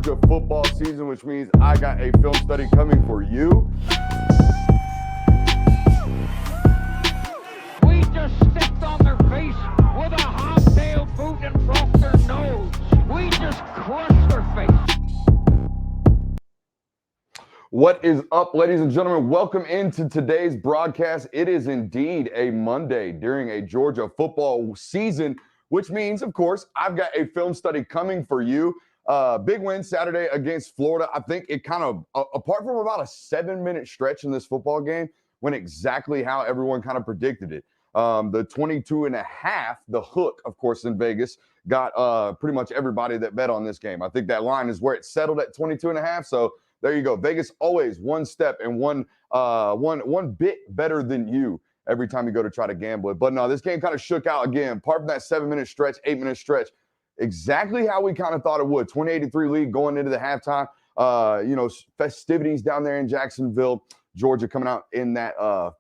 Georgia football season, which means I got a film study coming for you. We just stepped on their face with a hobtail boot and broke their nose. We just crushed their face. What is up, ladies and gentlemen? Welcome into today's broadcast. It is indeed a Monday during a Georgia football season, which means, of course, I've got a film study coming for you. Big win Saturday against Florida. I think it kind of, apart from about a 7-minute stretch in this football game, went exactly how everyone kind of predicted it. The 22.5, the hook, of course, in Vegas, got pretty much everybody that bet on this game. I think that line is where it settled at 22.5. So there you go. Vegas always one step and one bit better than you every time you go to try to gamble it. But no, this game kind of shook out again. Apart from that 7-minute stretch, 8-minute stretch, exactly how we kind of thought it would. 20-83 lead going into the halftime. Festivities down there in Jacksonville. Georgia coming out in that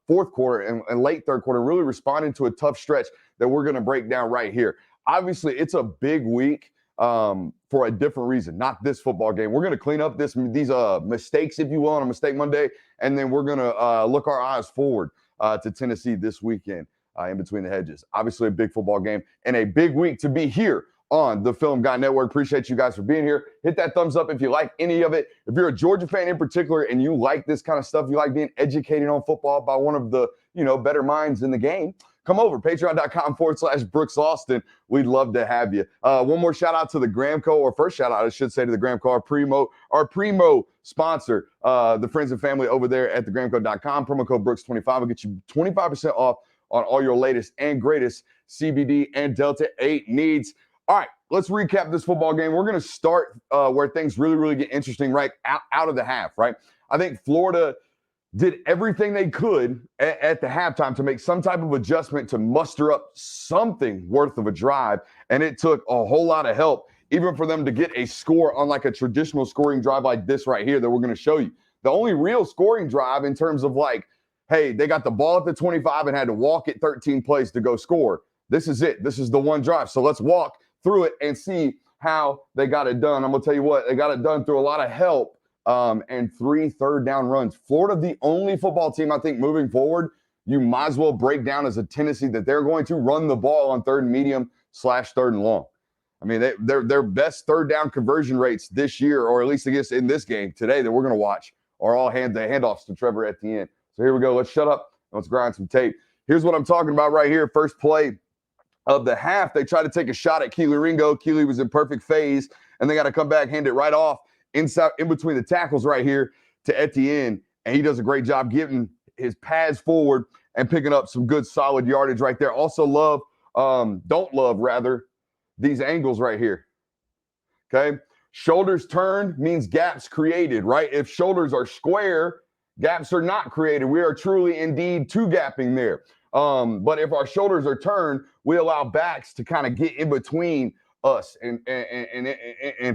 fourth quarter and late third quarter, really responding to a tough stretch that we're going to break down right here. Obviously, it's a big week for a different reason, not this football game. We're going to clean up these mistakes, if you will, on a Mistake Monday, and then we're going to look our eyes forward to Tennessee this weekend in between the hedges. Obviously, a big football game and a big week to be here on the Film Guy Network. Appreciate you guys for being here. Hit that thumbs up if you like any of it. If you're a Georgia fan in particular and you like this kind of stuff, you like being educated on football by one of the, better minds in the game, come over, patreon.com/Brooks Austin. We'd love to have you. One more shout out to the Gramco, or first shout out, I should say, to the Gramco, our primo sponsor, the friends and family over there at thegramco.com. Promo code Brooks25 will get you 25% off on all your latest and greatest CBD and Delta 8 needs. All right, let's recap this football game. We're going to start where things really, really get interesting right out of the half, right? I think Florida did everything they could at the halftime to make some type of adjustment to muster up something worth of a drive, and it took a whole lot of help even for them to get a score on like a traditional scoring drive like this right here that we're going to show you. The only real scoring drive in terms of like, hey, they got the ball at the 25 and had to walk it 13 plays to go score. This is it. This is the one drive. So let's walk through it and see how they got it done. I'm going to tell you what, they got it done through a lot of help and 3 third-down runs. Florida, the only football team, I think, moving forward, you might as well break down as a Tennessee that they're going to run the ball on third and medium / third and long. I mean, their best third-down conversion rates this year, or at least I guess in this game today that we're going to watch, are all handoffs to Trevor Etienne. So here we go. Let's shut up and let's grind some tape. Here's what I'm talking about right here. First play of the half, they tried to take a shot at Keely Ringo. Keely was in perfect phase, and they got to come back, hand it right off inside in between the tackles right here to Etienne, and he does a great job getting his pads forward and picking up some good solid yardage right there. Also don't love these angles right here. Okay, shoulders turned means gaps created, right? If shoulders are square, gaps are not created. We are truly indeed two gapping there. But if our shoulders are turned, we allow backs to kind of get in between us and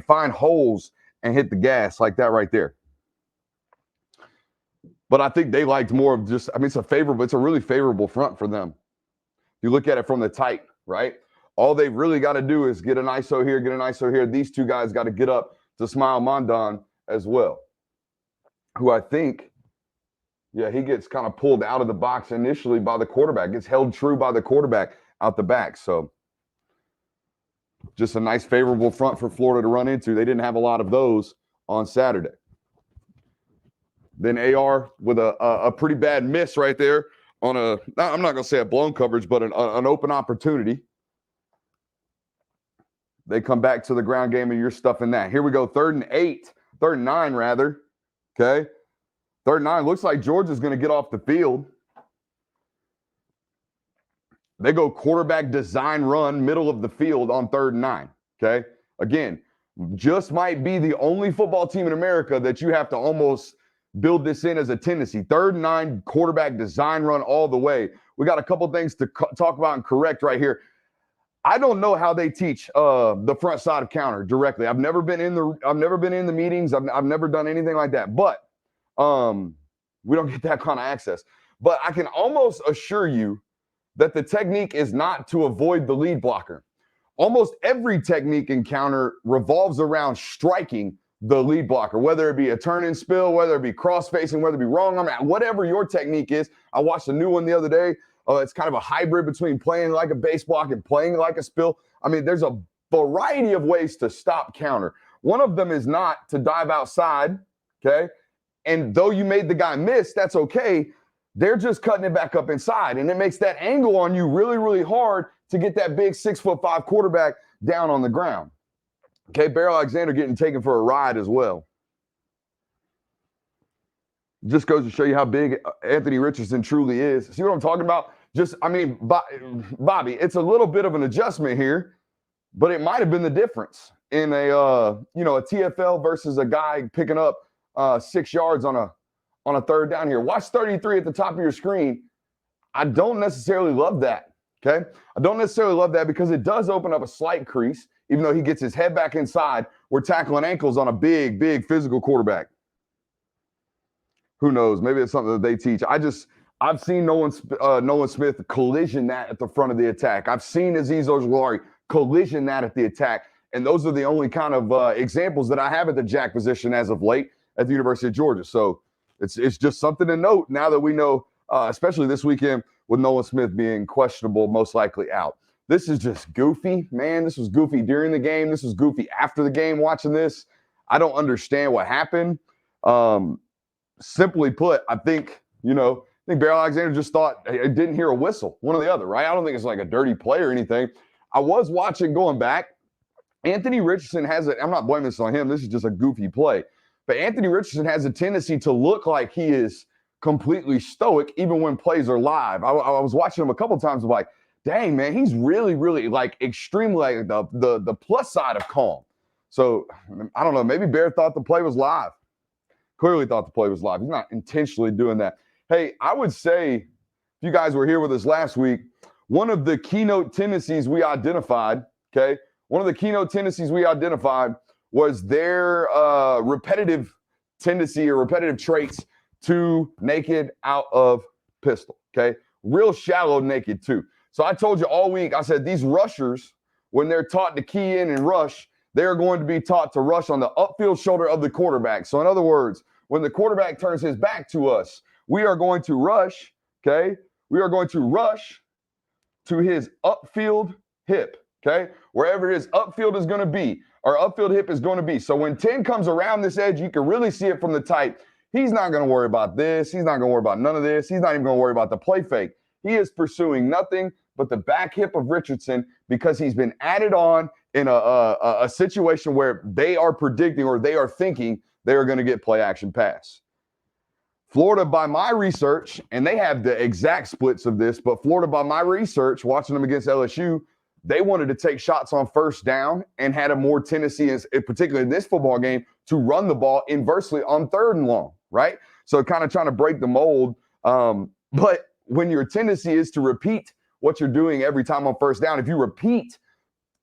find holes and hit the gas like that right there. But I think they liked more of just, it's a really favorable front for them. You look at it from the tight, right? All they've really got to do is get an ISO here, get an ISO here. These two guys got to get up to Smile Mondon as well, who I think, he gets kind of pulled out of the box initially by the quarterback, gets held true by the quarterback out the back. So just a nice favorable front for Florida to run into. They didn't have a lot of those on Saturday. Then AR with a pretty bad miss right there on I'm not going to say a blown coverage, but an open opportunity. They come back to the ground game and you're stuffing that. Here we go, 3rd and 9 rather. Okay. 3rd and 9, looks like Georgia's going to get off the field. They go quarterback design run, middle of the field on 3rd and 9, okay? Again, just might be the only football team in America that you have to almost build this in as a Tennessee. 3rd and 9, quarterback design run all the way. We got a couple things to talk about and correct right here. I don't know how they teach the front side of counter directly. I've never been in the meetings. I've never done anything like that. But we don't get that kind of access. But I can almost assure you that the technique is not to avoid the lead blocker. Almost every technique in counter revolves around striking the lead blocker, whether it be a turn and spill, whether it be cross-facing, whether it be wrong arm, whatever your technique is. I watched a new one the other day. It's kind of a hybrid between playing like a base block and playing like a spill. I mean, there's a variety of ways to stop counter. One of them is not to dive outside, okay? And though you made the guy miss, that's okay. They're just cutting it back up inside, and it makes that angle on you really, really hard to get that big 6'5" quarterback down on the ground. Okay, Bear Alexander getting taken for a ride as well. Just goes to show you how big Anthony Richardson truly is. See what I'm talking about? Bobby, it's a little bit of an adjustment here, but it might have been the difference in a TFL versus a guy picking up 6 yards on a third down here. Watch 33 at the top of your screen. I don't necessarily love that, okay? I don't necessarily love that because it does open up a slight crease. Even though he gets his head back inside, we're tackling ankles on a big, big physical quarterback. Who knows? Maybe it's something that they teach. I've seen Nolan Smith collision that at the front of the attack. I've seen Azeez Ojulari collision that at the attack. And those are the only kind of examples that I have at the jack position as of late at the University of Georgia. So it's just something to note now that we know, especially this weekend with Nolan Smith being questionable, most likely out. This is just goofy, man. This was goofy during the game. This was goofy after the game watching this. I don't understand what happened. Simply put, I think Bear Alexander just thought he didn't hear a whistle, one or the other, right? I don't think it's like a dirty play or anything. I was watching going back. Anthony Richardson I'm not blaming this on him. This is just a goofy play. But Anthony Richardson has a tendency to look like he is completely stoic even when plays are live. I was watching him a couple times. I'm like, dang, man, he's really, really like extremely like the plus side of calm. So I don't know. Maybe Bear thought the play was live. Clearly thought the play was live. He's not intentionally doing that. Hey, I would say, if you guys were here with us last week, one of the keynote tendencies we identified, okay, was their repetitive tendency or repetitive traits to naked out of pistol, okay? Real shallow naked too. So I told you all week, I said these rushers, when they're taught to key in and rush, they're going to be taught to rush on the upfield shoulder of the quarterback. So in other words, when the quarterback turns his back to us, we are going to rush, okay? We are going to rush to his upfield hip, okay? Wherever his upfield is going to be, our upfield hip is going to be. So when 10 comes around this edge, you can really see it from the tight. He's not going to worry about this. He's not going to worry about none of this. He's not even going to worry about the play fake. He is pursuing nothing but the back hip of Richardson because he's been added on in a situation where they are predicting or they are thinking they are going to get play action pass. Florida, by my research, and they have the exact splits of this, but Florida, by my research, watching them against LSU, they wanted to take shots on first down and had a more tendency, particularly in this football game, to run the ball inversely on third and long, right? So kind of trying to break the mold. But when your tendency is to repeat what you're doing every time on first down, if you repeat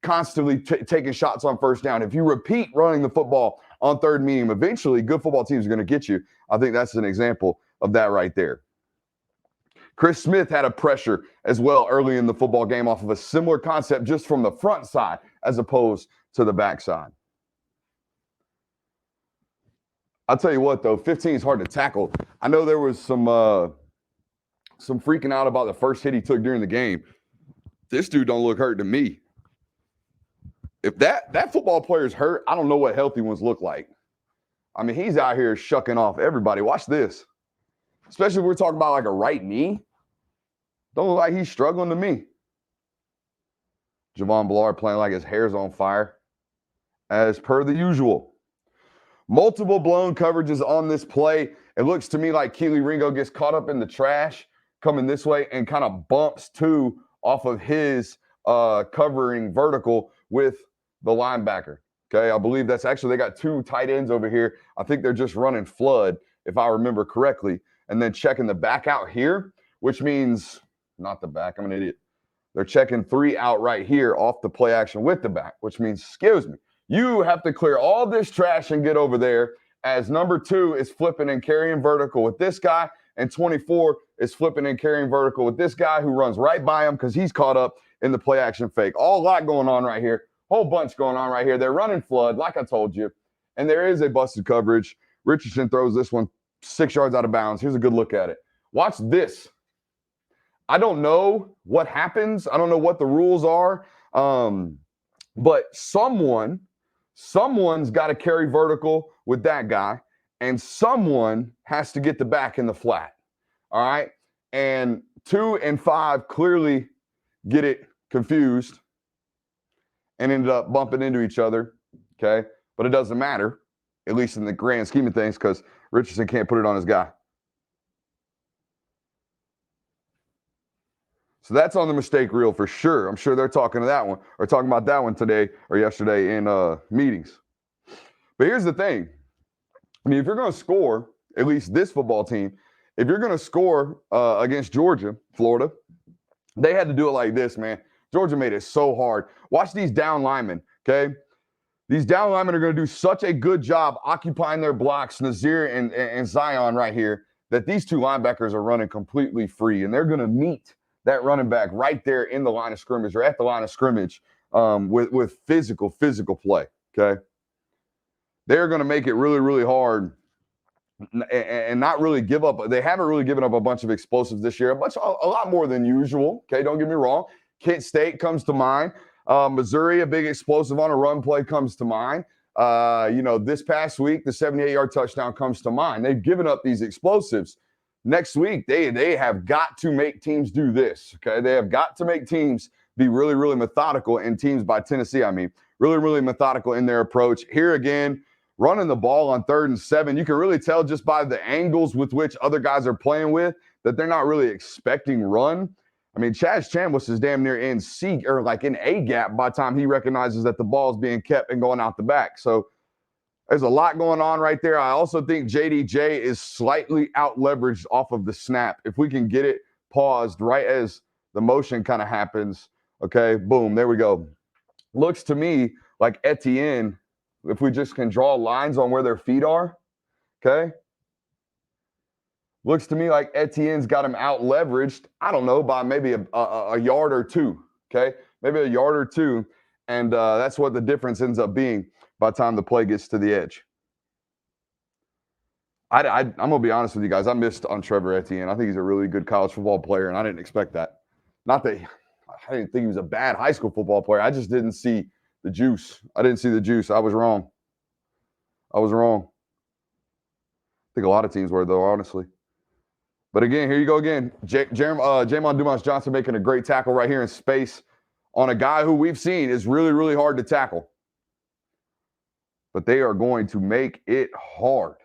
constantly taking shots on first down, if you repeat running the football on third medium, eventually good football teams are going to get you. I think that's an example of that right there. Chris Smith had a pressure as well early in the football game off of a similar concept just from the front side as opposed to the back side. I'll tell you what, though, 15 is hard to tackle. I know there was some freaking out about the first hit he took during the game. This dude don't look hurt to me. If that football player's hurt, I don't know what healthy ones look like. I mean, he's out here shucking off everybody. Watch this. Especially if we're talking about like a right knee. Don't look like he's struggling to me. Javon Ballard playing like his hair's on fire, as per the usual. Multiple blown coverages on this play. It looks to me like Keely Ringo gets caught up in the trash coming this way and kind of bumps two off of his covering vertical with the linebacker. Okay, I believe that's actually, they got two tight ends over here. I think they're just running flood, if I remember correctly. And then checking the back out here, which means, not the back, I'm an idiot. They're checking three out right here off the play action with the back, which means, excuse me, you have to clear all this trash and get over there as number 2 is flipping and carrying vertical with this guy, and 24 is flipping and carrying vertical with this guy who runs right by him because he's caught up in the play action fake. All a lot going on right here. Whole bunch going on right here. They're running flood, like I told you. And there is a busted coverage. Richardson throws this one 6 yards out of bounds. Here's a good look at it. Watch this. I don't know what happens. I don't know what the rules are. But someone's got to carry vertical with that guy, and someone has to get the back in the flat. All right. And 2 and 5 clearly get it confused and ended up bumping into each other. Okay. But it doesn't matter, at least in the grand scheme of things, because Richardson can't put it on his guy. So that's on the mistake reel for sure. I'm sure they're talking about that one today or yesterday in meetings. But here's the thing. I mean, if you're going to score, at least this football team, if you're going to score against Georgia, Florida, they had to do it like this, man. Georgia made it so hard. Watch these down linemen, okay? These down linemen are going to do such a good job occupying their blocks, Nazir and Zion right here, that these 2 linebackers are running completely free, and they're going to meet that running back right there in the line of scrimmage or at the line of scrimmage with physical play, okay? They're going to make it really, really hard and not really give up. They haven't really given up a bunch of explosives this year, a lot more than usual, okay? Don't get me wrong. Kent State comes to mind. Missouri, a big explosive on a run play comes to mind. This past week, the 78-yard touchdown comes to mind. They've given up these explosives. Next week, they have got to make teams do this, okay? They have got to make teams be really, really methodical, and teams by Tennessee, I mean, really, really methodical in their approach. Here again, running the ball on 3rd and 7, you can really tell just by the angles with which other guys are playing with that they're not really expecting run. I mean, Chaz Chambliss is damn near in C or like in A gap by the time he recognizes that the ball is being kept and going out the back. So there's a lot going on right there. I also think JDJ is slightly out leveraged off of the snap. If we can get it paused right as the motion kind of happens, okay, boom, there we go. Looks to me like Etienne, if we just can draw lines on where their feet are, okay? Looks to me like Etienne's got him out leveraged, I don't know, by maybe a yard or 2, okay? Maybe a yard or 2, and that's what the difference ends up being by the time the play gets to the edge. I'm going to be honest with you guys. I missed on Trevor Etienne. I think he's a really good college football player, and I didn't expect that. Not that I didn't think he was a bad high school football player. I just didn't see the juice. I didn't see the juice. I was wrong. I think a lot of teams were, though, honestly. But again, here you go again. Jamon Dumas-Johnson making a great tackle right here in space on a guy who we've seen is really, really hard to tackle. But they are going to make it hard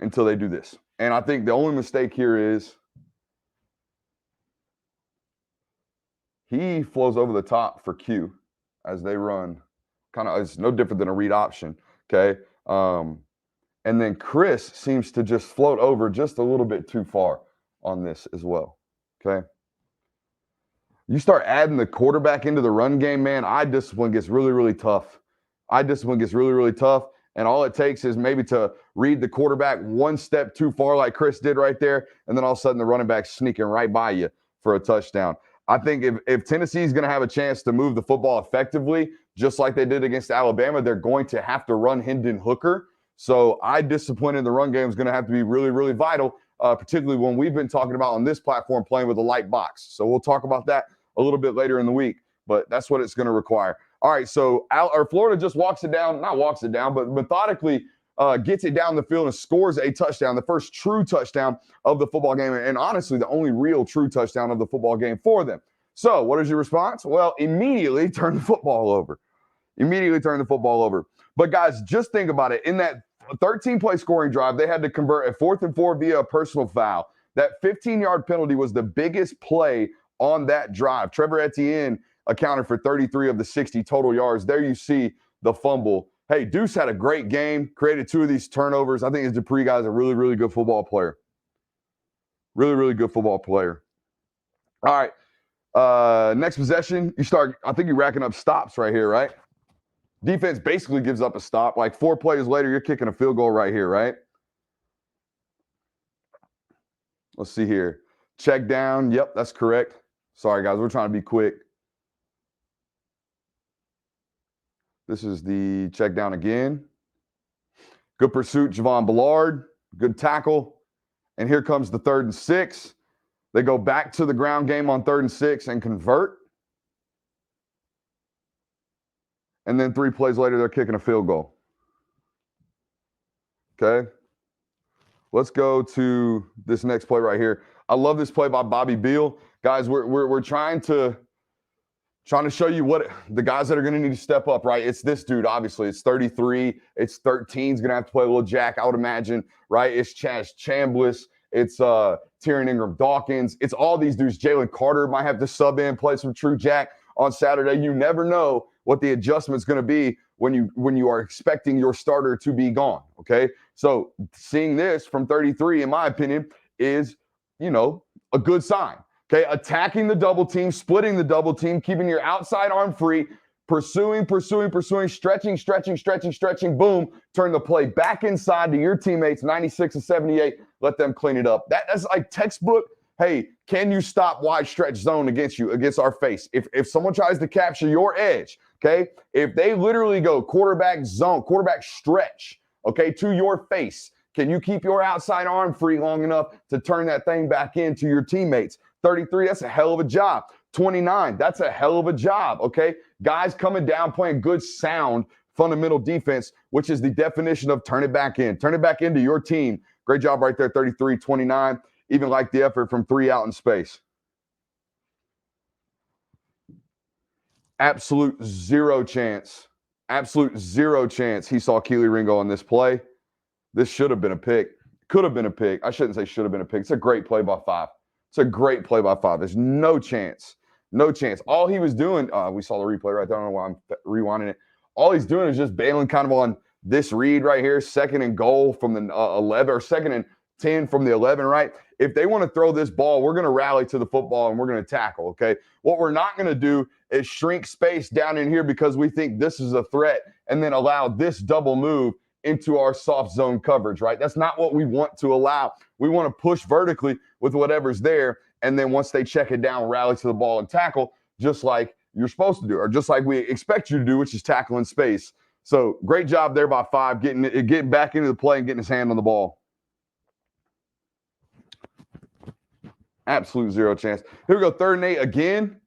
until they do this. And I think the only mistake here is he flows over the top for Q as they run. It's no different than a read option, okay? And then Chris seems to just float over just a little bit too far on this as well, okay? You start adding the quarterback into the run game, man, eye discipline gets really, really tough. And all it takes is maybe to read the quarterback one step too far like Chris did right there, and then all of a sudden the running back's sneaking right by you for a touchdown. I think if Tennessee's going to have a chance to move the football effectively, just like they did against Alabama, they're going to have to run Hendon Hooker. So eye discipline in the run game is going to have to be really, really vital, particularly when we've been talking about on this platform playing with a light box. So we'll talk about that a little bit later in the week, but that's what it's going to require. All right, so Florida just not walks it down, but methodically gets it down the field and scores a touchdown, the first true touchdown of the football game, and honestly, the only real true touchdown of the football game for them. So what is your response? Well, immediately turn the football over. But guys, just think about it. In that 13-play scoring drive, they had to convert a 4th and 4 via a personal foul. That 15-yard penalty was the biggest play on that drive. Trevor Etienne accounted for 33 of the 60 total yards. There you see the fumble. Hey, Deuce had a great game, created 2 of these turnovers. I think his Dupree guy is a really, really good football player. Really, really good football player. All right. Next possession, I think you're racking up stops right here, right? Defense basically gives up a stop. Like 4 plays later, you're kicking a field goal right here, right? Let's see here. Check down. Yep, that's correct. Sorry, guys. We're trying to be quick. This is the check down again. Good pursuit, Javon Ballard. Good tackle. And here comes the 3rd and 6. They go back to the ground game on 3rd and 6 and convert. And then 3 plays later, they're kicking a field goal. Okay. Let's go to this next play right here. I love this play by Bobby Beal. Guys, we're trying to show you what the guys that are going to need to step up, right? It's this dude, obviously. It's 33. It's 13's going to have to play a little Jack, I would imagine, right? It's Chaz Chambliss. It's Tyrion Ingram-Dawkins. It's all these dudes. Jalen Carter might have to sub in, play some true Jack on Saturday. You never know what the adjustment's going to be when you are expecting your starter to be gone, okay? So seeing this from 33, in my opinion, is, a good sign. Okay, attacking the double team, splitting the double team, keeping your outside arm free, pursuing, stretching, boom, turn the play back inside to your teammates, 96 and 78, let them clean it up. That's like textbook. Hey, can you stop wide stretch zone against our face? If someone tries to capture your edge, okay, if they literally go quarterback zone, quarterback stretch, okay, to your face, can you keep your outside arm free long enough to turn that thing back into your teammates? 33, that's a hell of a job. 29, that's a hell of a job, okay? Guys coming down, playing good, sound, fundamental defense, which is the definition of turn it back in. Turn it back into your team. Great job right there, 33, 29. Even like the effort from 3 out in space. Absolute zero chance he saw Keely Ringo on this play. This should have been a pick. Could have been a pick. I shouldn't say should have been a pick. It's a great play by 5. It's a great play by 5. There's no chance. No chance. All he was doing, we saw the replay right there. I don't know why I'm rewinding it. All he's doing is just bailing kind of on this read right here, 2nd and goal from the 11, or 2nd and 10 from the 11, right? If they want to throw this ball, we're going to rally to the football and we're going to tackle, okay? What we're not going to do is shrink space down in here because we think this is a threat and then allow this double move into our soft zone coverage, right? That's not what we want to allow. We want to push vertically with whatever's there, and then once they check it down, rally to the ball and tackle, just like you're supposed to do, or just like we expect you to do, which is tackle in space. So great job there by 5, getting back into the play and getting his hand on the ball. Absolute zero chance. Here we go, 3rd and 8 again.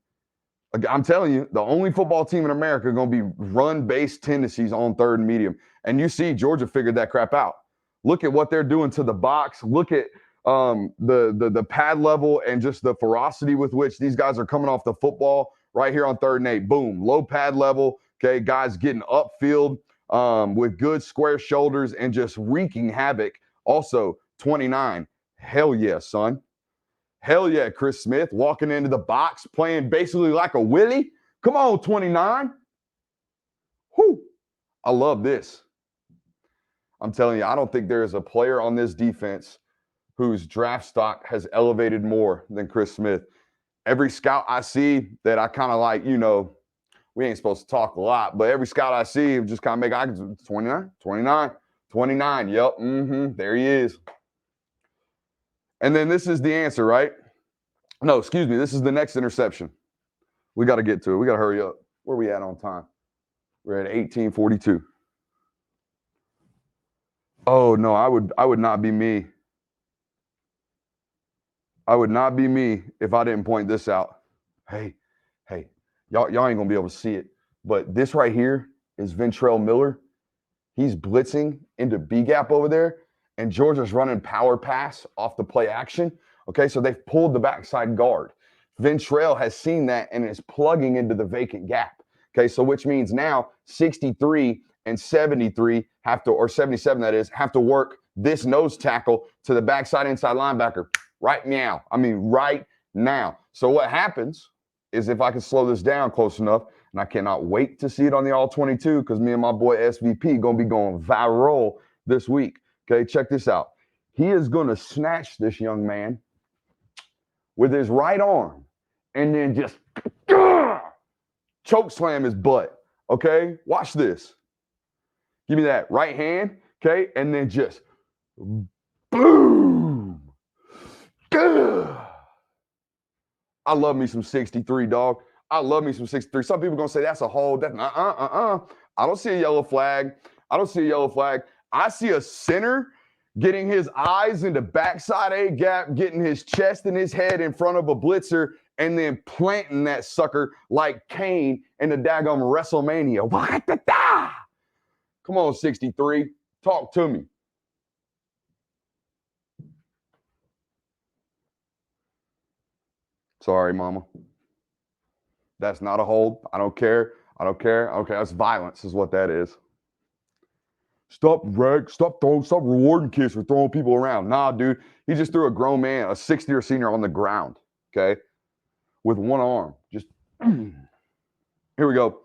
I'm telling you, the only football team in America are going to be run-based tendencies on 3rd and medium. And you see Georgia figured that crap out. Look at what they're doing to the box. Look at the pad level and just the ferocity with which these guys are coming off the football right here on 3rd and 8. Boom, low pad level. Okay, guys getting upfield with good square shoulders and just wreaking havoc. Also, 29. Hell yeah, son. Hell yeah, Chris Smith walking into the box, playing basically like a Willie. Come on, 29. Whew. I love this. I'm telling you, I don't think there is a player on this defense whose draft stock has elevated more than Chris Smith. Every scout I see that I kind of like, we ain't supposed to talk a lot, but every scout I see just kind of make eye contact. 29. Yep, there he is. And then this is the answer, right? No, excuse me. This is the next interception. We got to get to it. We got to hurry up. Where are we at on time? We're at 18:42. Oh, no, I would not be me. I would not be me if I didn't point this out. Hey, y'all ain't going to be able to see it, but this right here is Ventrell Miller. He's blitzing into B-gap over there, and Georgia's running power pass off the play action. Okay, so they've pulled the backside guard. Ventrell has seen that and is plugging into the vacant gap. Okay, so which means now 63 and 73 have to, or 77 that is, have to work this nose tackle to the backside inside linebacker right now. Right now. So what happens is, if I can slow this down close enough, and I cannot wait to see it on the All-22 because me and my boy SVP going to be going viral this week. Okay, check this out. He is going to snatch this young man with his right arm and then just choke slam his butt. Okay, watch this. Give me that right hand. Okay, and then just boom. I love me some 63, dog. I love me some 63. Some people going to say that's a hold. That's I don't see a yellow flag. I don't see a yellow flag. I see a center getting his eyes into backside A gap, getting his chest and his head in front of a blitzer, and then planting that sucker like Kane in the daggum WrestleMania. Come on, 63. Talk to me. Sorry, mama. That's not a hold. I don't care. I don't care. Okay, that's violence is what that is. Stop rewarding kids for throwing people around. Nah, dude. He just threw a grown man, a 60-year senior on the ground, okay, with one arm. Just, here we go.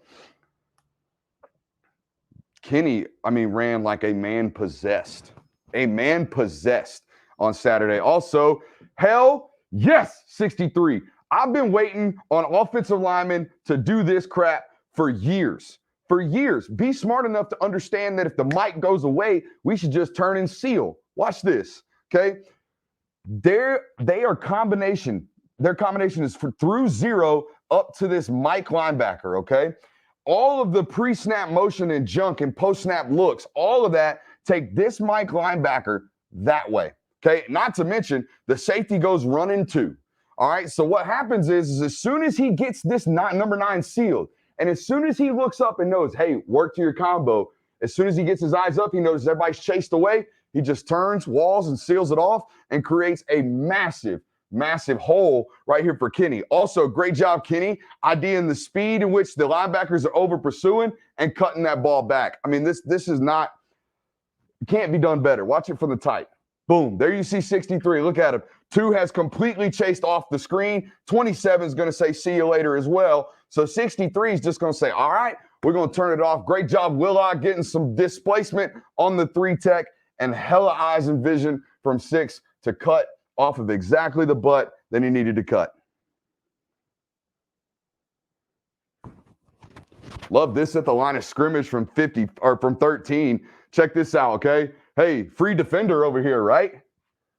Kenny, ran like a man possessed. A man possessed on Saturday. Also, hell yes, 63. I've been waiting on offensive linemen to do this crap for years. For years. Be smart enough to understand that if the mic goes away, we should just turn and seal. Watch this, okay? Their combination is through zero up to this Mike linebacker, okay? All of the pre-snap motion and junk and post-snap looks, all of that, take this Mike linebacker that way, okay? Not to mention, the safety goes running too, all right? So what happens is as soon as he gets this number 9 sealed, and as soon as he looks up and knows, hey, work to your combo, as soon as he gets his eyes up, he notices everybody's chased away, he just turns, walls, and seals it off and creates a massive, massive hole right here for Kenny. Also, great job, Kenny, IDing the speed in which the linebackers are over pursuing and cutting that ball back. This is not, can't be done better. Watch it from the tight. Boom. There you see 63. Look at him. 2 has completely chased off the screen. 27 is going to say, see you later as well. So 63 is just going to say, all right, we're going to turn it off. Great job, Willock, getting some displacement on the 3 tech and hella eyes and vision from 6 to cut off of exactly the butt that he needed to cut. Love this at the line of scrimmage from 50 or from 13. Check this out, okay? Hey, free defender over here, right?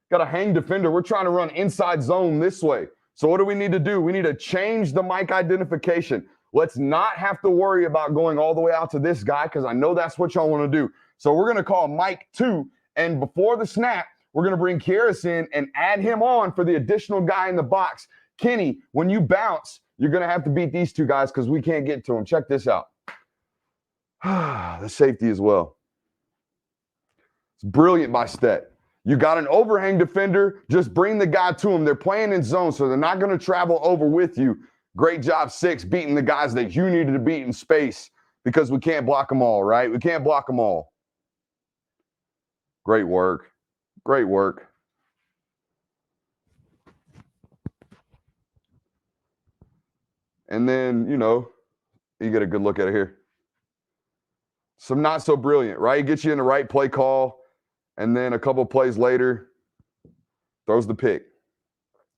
Got a hang defender. We're trying to run inside zone this way. So what do we need to do? We need to change the mic identification. Let's not have to worry about going all the way out to this guy because I know that's what y'all want to do. So we're going to call Mike 2, and before the snap, we're going to bring Kieris in and add him on for the additional guy in the box. Kenny, when you bounce, you're going to have to beat these 2 guys because we can't get to them. Check this out. The safety as well. It's brilliant by Stet. You got an overhang defender, just bring the guy to him. They're playing in zone, so they're not going to travel over with you. Great job, 6, beating the guys that you needed to beat in space because we can't block them all, right? We can't block them all. Great work. Great work. And then, you get a good look at it here. Some not so brilliant, right? Gets you in the right play call. And then a couple plays later, throws the pick.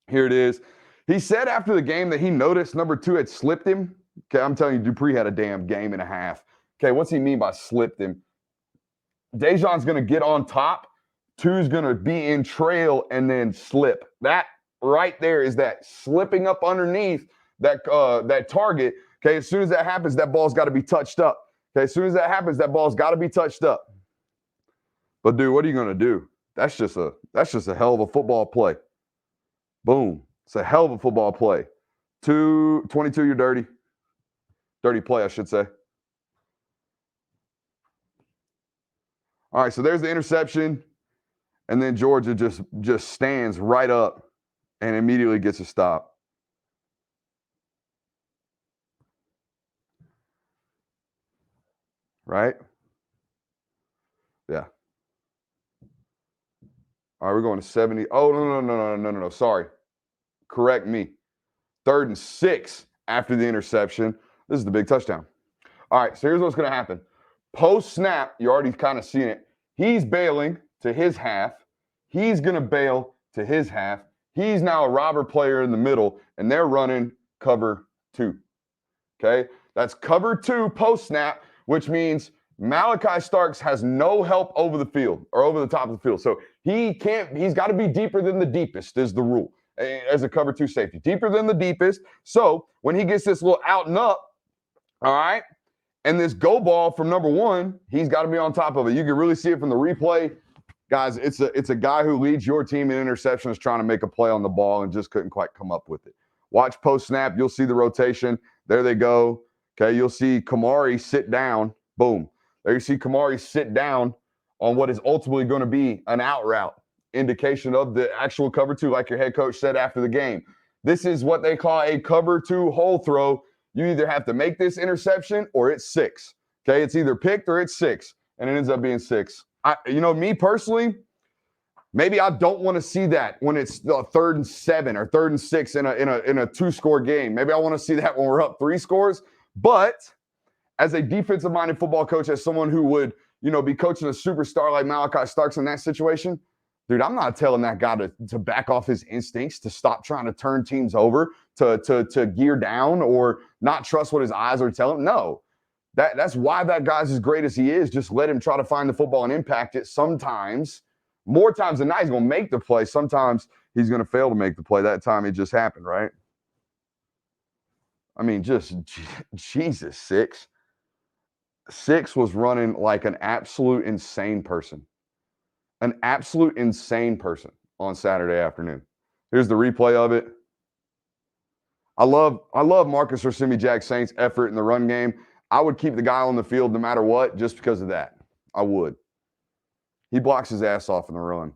Here it is. He said after the game that he noticed number 2 had slipped him. Okay, I'm telling you, Dupree had a damn game and a half. Okay, what's he mean by slipped him? Dejon's going to get on top. 2's going to be in trail and then slip. That right there is that slipping up underneath that target. Okay, as soon as that happens, that ball's got to be touched up. Okay, as soon as that happens, that ball's got to be touched up. But dude, what are you going to do? That's just a hell of a football play. Boom. It's a hell of a football play. 22, you're dirty. Dirty play, I should say. All right, so there's the interception. And then Georgia just stands right up and immediately gets a stop. Right? Yeah. All right, we're going to 70. Oh, no. Sorry. Correct me. 3rd and 6 after the interception. This is the big touchdown. All right, so here's what's going to happen. Post-snap, you're already kind of seeing it. He's bailing to his half. He's going to bail to his half. He's now a robber player in the middle, and they're running cover 2. Okay? That's cover 2 post-snap, which means Malachi Starks has no help over the field or over the top of the field. So he's got to be deeper than the deepest is the rule as a cover 2 safety. Deeper than the deepest. So when he gets this little out and up, all right, And this go ball from number one, he's got to be on top of it. You can really see it from the replay. Guys, it's a guy who leads your team in interceptions trying to make a play on the ball and just couldn't quite come up with it. Watch post-snap. You'll see the rotation. There they go. Okay, you'll see Kamari sit down. Boom. There you see Kamari sit down on what is ultimately going to be an out route, indication of the actual cover two, like your head coach said after the game. This is what they call a cover two hole throw. You either have to make this interception or it's 6. Okay, it's either picked or it's 6, and it ends up being 6. Me personally, maybe I don't want to see that when it's 3rd and 7 or 3rd and 6 in a 2-score game. Maybe I want to see that when we're up 3 scores. But as a defensive-minded football coach, as someone who would, be coaching a superstar like Malachi Starks in that situation, dude, I'm not telling that guy to back off his instincts, to stop trying to turn teams over, to gear down or not trust what his eyes are telling him. No. That's why that guy's as great as he is. Just let him try to find the football and impact it. Sometimes, more times than not, he's going to make the play. Sometimes he's going to fail to make the play. That time it just happened, right? I mean, just Jesus, 6. 6 was running like an absolute insane person. An absolute insane person on Saturday afternoon. Here's the replay of it. I love Marcus Orsimi-Jacksaint's effort in the run game. I would keep the guy on the field no matter what, just because of that. I would. He blocks his ass off in the run.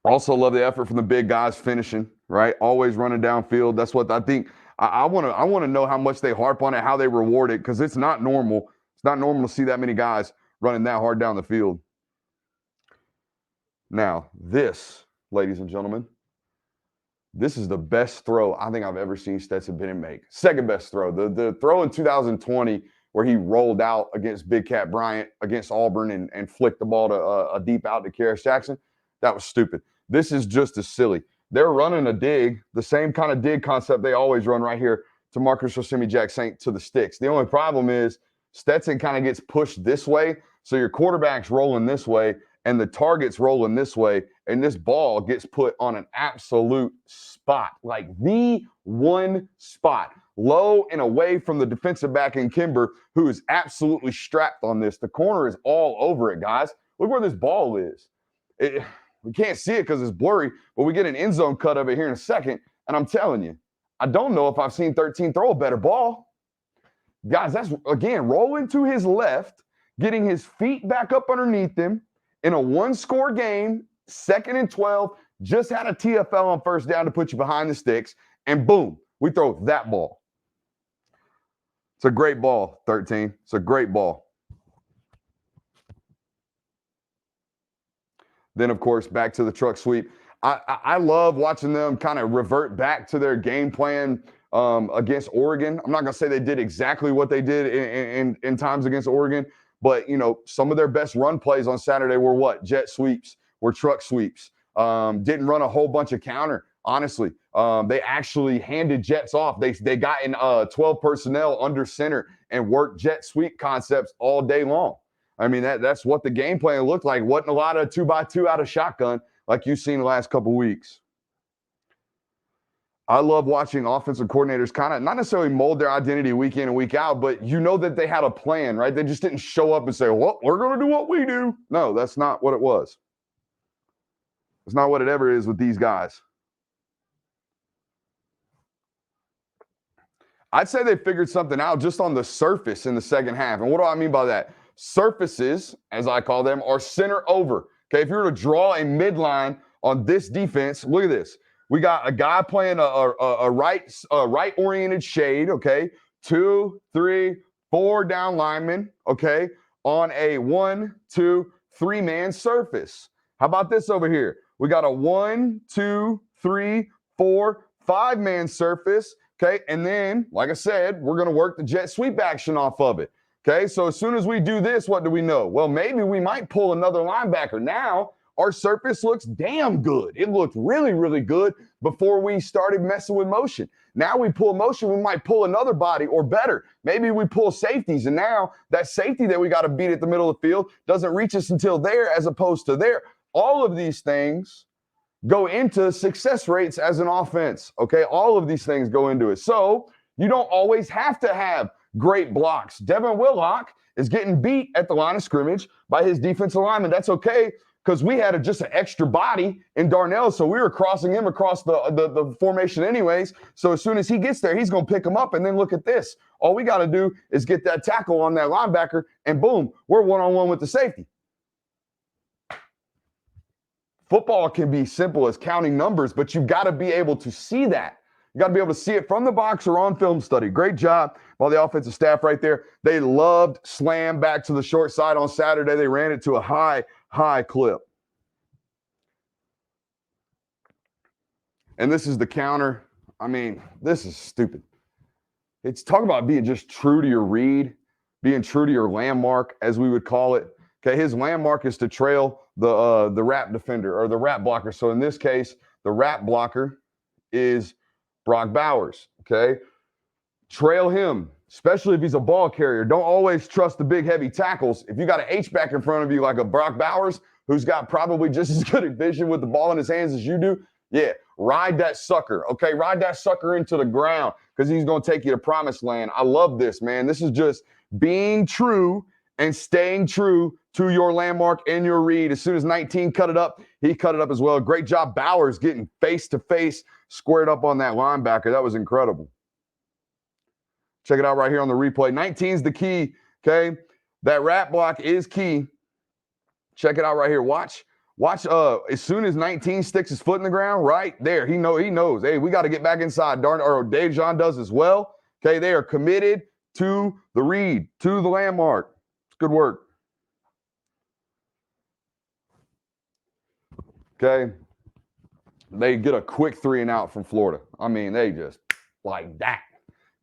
Also love the effort from the big guys finishing, right? Always running downfield. That's what I think. I want to know how much they harp on it, how they reward it, because it's not normal. It's not normal to see that many guys running that hard down the field. Now, this, ladies and gentlemen, this is the best throw I think I've ever seen Stetson Bennett make. Second best throw. The throw in 2020 where he rolled out against Big Cat Bryant against Auburn and flicked the ball to a deep out to Karis Jackson. That was stupid. This is just as silly. They're running a dig, the same kind of dig concept they always run right here to Marcus Orsimi-Jacksaint to the sticks. The only problem is Stetson kind of gets pushed this way, so your quarterback's rolling this way, and the target's rolling this way, and this ball gets put on an absolute spot, like the one spot, low and away from the defensive back in Kimber, who is absolutely strapped on this. The corner is all over it, guys. Look where this ball is. We can't see it because it's blurry, but we get an end zone cut of it here in a second, and I'm telling you, I don't know if I've seen 13 throw a better ball. Guys, that's, again, rolling to his left, getting his feet back up underneath him in a 1-score game, 2nd and 12, just had a TFL on first down to put you behind the sticks, and boom, we throw that ball. It's a great ball, 13. It's a great ball. Then, of course, back to the truck sweep. I love watching them kind of revert back to their game plan against Oregon. I'm not going to say they did exactly what they did in times against Oregon, but, some of their best run plays on Saturday were what? Jet sweeps, were truck sweeps. Didn't run a whole bunch of counter, honestly. They actually handed jets off. They got in 12 personnel under center and worked jet sweep concepts all day long. I mean, that's what the game plan looked like. Wasn't a lot of 2x2 out of shotgun like you've seen the last couple weeks. I love watching offensive coordinators kind of not necessarily mold their identity week in and week out, but that they had a plan, right? They just didn't show up and say, well, we're going to do what we do. No, that's not what it was. It's not what it ever is with these guys. I'd say they figured something out just on the surface in the second half. And what do I mean by that? Surfaces, as I call them, are center over. Okay, if you were to draw a midline on this defense, look at this. We got a guy playing a right-oriented shade, okay? 2, 3, 4 down linemen, okay? On a 1, 2, 3-man surface. How about this over here? We got a 1, 2, 3, 4, 5-man surface, okay? And then, like I said, we're going to work the jet sweep action off of it. Okay, so as soon as we do this, what do we know? Well, maybe we might pull another linebacker. Now, our surface looks damn good. It looked really, really good before we started messing with motion. Now we pull motion, we might pull another body, or better, maybe we pull safeties, and now that safety that we got to beat at the middle of the field doesn't reach us until there as opposed to there. All of these things go into success rates as an offense, okay? All of these things go into it. So You don't always have to have great blocks. Devin Willock is getting beat at the line of scrimmage by his defensive lineman. That's okay, because we had just an extra body in Darnell, so we were crossing him across the formation anyways. So as soon as he gets there, he's going to pick him up, and then look at this. All we got to do is get that tackle on that linebacker, and boom, we're one-on-one with the safety. Football can be simple as counting numbers, but you've got to be able to see that. You got to be able to see it from the box or on film study. Great job by the offensive staff right there. They loved slam back to the short side on Saturday. They ran it to a high clip. And this is the counter. I mean, this is stupid. It's talking about being just true to your read, being true to your landmark, as we would call it. Okay, his landmark is to trail the wrap defender or the wrap blocker. So in this case, the wrap blocker is Brock Bowers, okay? Trail him, especially if he's a ball carrier. Don't always trust the big, heavy tackles. If you got an H-back in front of you like a Brock Bowers, who's got probably just as good a vision with the ball in his hands as you do, yeah, ride that sucker, okay? Ride that sucker into the ground, because he's going to take you to promised land. I love this, man. This is just being true and staying true to your landmark and your read. As soon as 19 cut it up, he cut it up as well. Great job, Bowers, getting face-to-face, squared up on that linebacker. That was incredible. Check it out right here on the replay. 19's the key, okay? That wrap block is key. Check it out right here. Watch, as soon as 19 sticks his foot in the ground, right there, he knows, hey, we got to get back inside. Dejan does as well. Okay, they are committed to the read, to the landmark. Good work. Okay. They get a quick 3 and out from Florida. I mean, they just like that.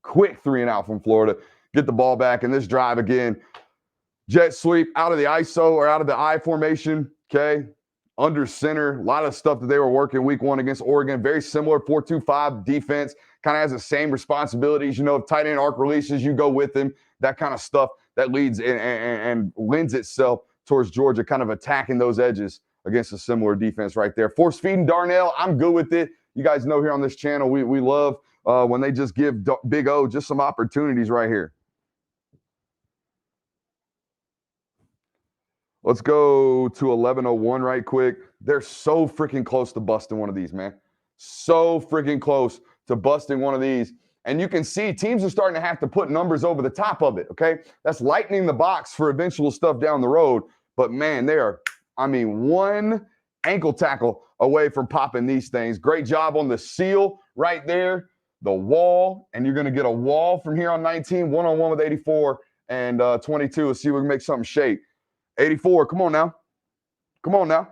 Quick 3 and out from Florida. Get the ball back in this drive again. Jet sweep out of the ISO or out of the I formation. Okay. Under center. A lot of stuff that they were working week 1 against Oregon. Very similar 4-2-5 defense. Kind of has the same responsibilities. You know, if tight end arc releases, you go with him. That kind of stuff that leads and lends itself towards Georgia kind of attacking those edges against a similar defense right there. Force feeding Darnell, I'm good with it. You guys know here on this channel, we love when they just give Big O just some opportunities right here. Let's go to 11:01 right quick. They're so freaking close to busting one of these, man. So freaking close to busting one of these. And you can see teams are starting to have to put numbers over the top of it, okay? That's lightening the box for eventual stuff down the road. But, man, they are, I mean, one ankle tackle away from popping these things. Great job on the seal right there, the wall. And you're going to get a wall from here on 19, one-on-one with 84 and 22. Let's see if we can make something shake. 84, come on now. Come on now.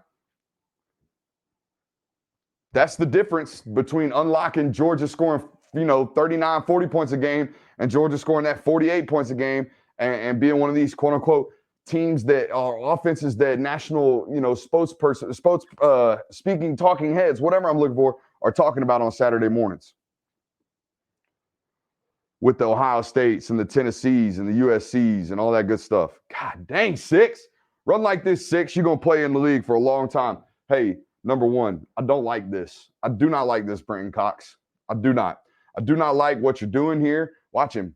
That's the difference between unlocking Georgia scoring 39, 40 points a game, and Georgia scoring that 48 points a game, and being one of these quote unquote teams that are offenses that national, speaking talking heads, whatever I'm looking for, are talking about on Saturday mornings. With the Ohio States and the Tennessees and the USCs and all that good stuff. God dang, 6. Run like this, 6. You're going to play in the league for a long time. Hey, number one, I don't like this. I do not like this, Brenton Cox. I do not. I do not like what you're doing here. Watch him.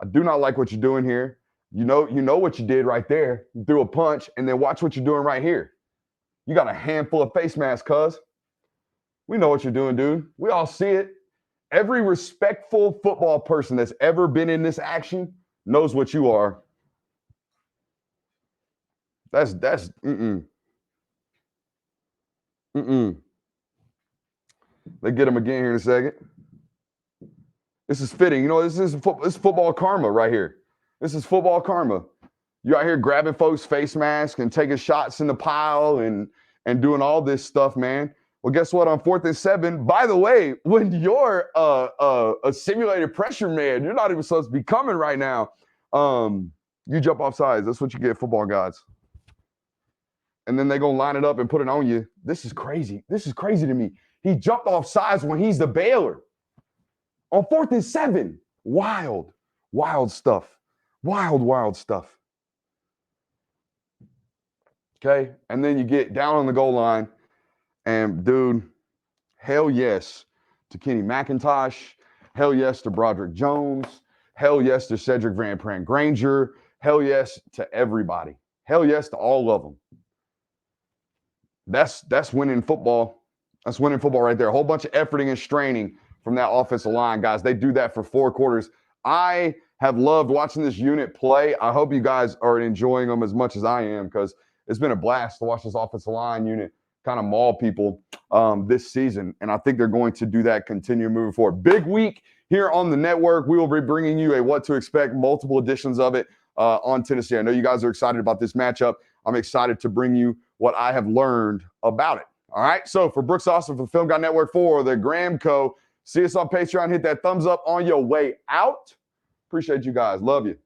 I do not like what you're doing here. You know what you did right there. You threw a punch, and then watch what you're doing right here. You got a handful of face masks, cuz. We know what you're doing, dude. We all see it. Every respectful football person that's ever been in this action knows what you are. That's They get him again here in a second. This is fitting. You know, this is football karma right here. This is football karma. You out here grabbing folks' face masks and taking shots in the pile and doing all this stuff, man. Well, guess what? On 4th and 7, by the way, when you're a simulated pressure man, you're not even supposed to be coming right now. You jump off sides. That's what you get, football gods. And then they're going to line it up and put it on you. This is crazy. This is crazy to me. He jumped off sides when he's the bailer. On 4th and 7. Wild stuff. Wild stuff. Okay? And then you get down on the goal line. And, dude, hell yes to Kenny McIntosh. Hell yes to Broderick Jones. Hell yes to Cedric Van Pran Granger. Hell yes to everybody. Hell yes to all of them. That's winning football. That's winning football right there. A whole bunch of efforting and straining from that offensive line, guys. They do that for 4 quarters. I have loved watching this unit play. I hope you guys are enjoying them as much as I am, because it's been a blast to watch this offensive line unit kind of maul people this season. And I think they're going to do that, continue moving forward. Big week here on the network. We will be bringing you a what to expect, multiple editions of it on Tennessee. I know you guys are excited about this matchup. I'm excited to bring you what I have learned about it. All right. So for Brooks Austin from Film Guy Network, for the Graham Co., see us on Patreon. Hit that thumbs up on your way out. Appreciate you guys. Love you.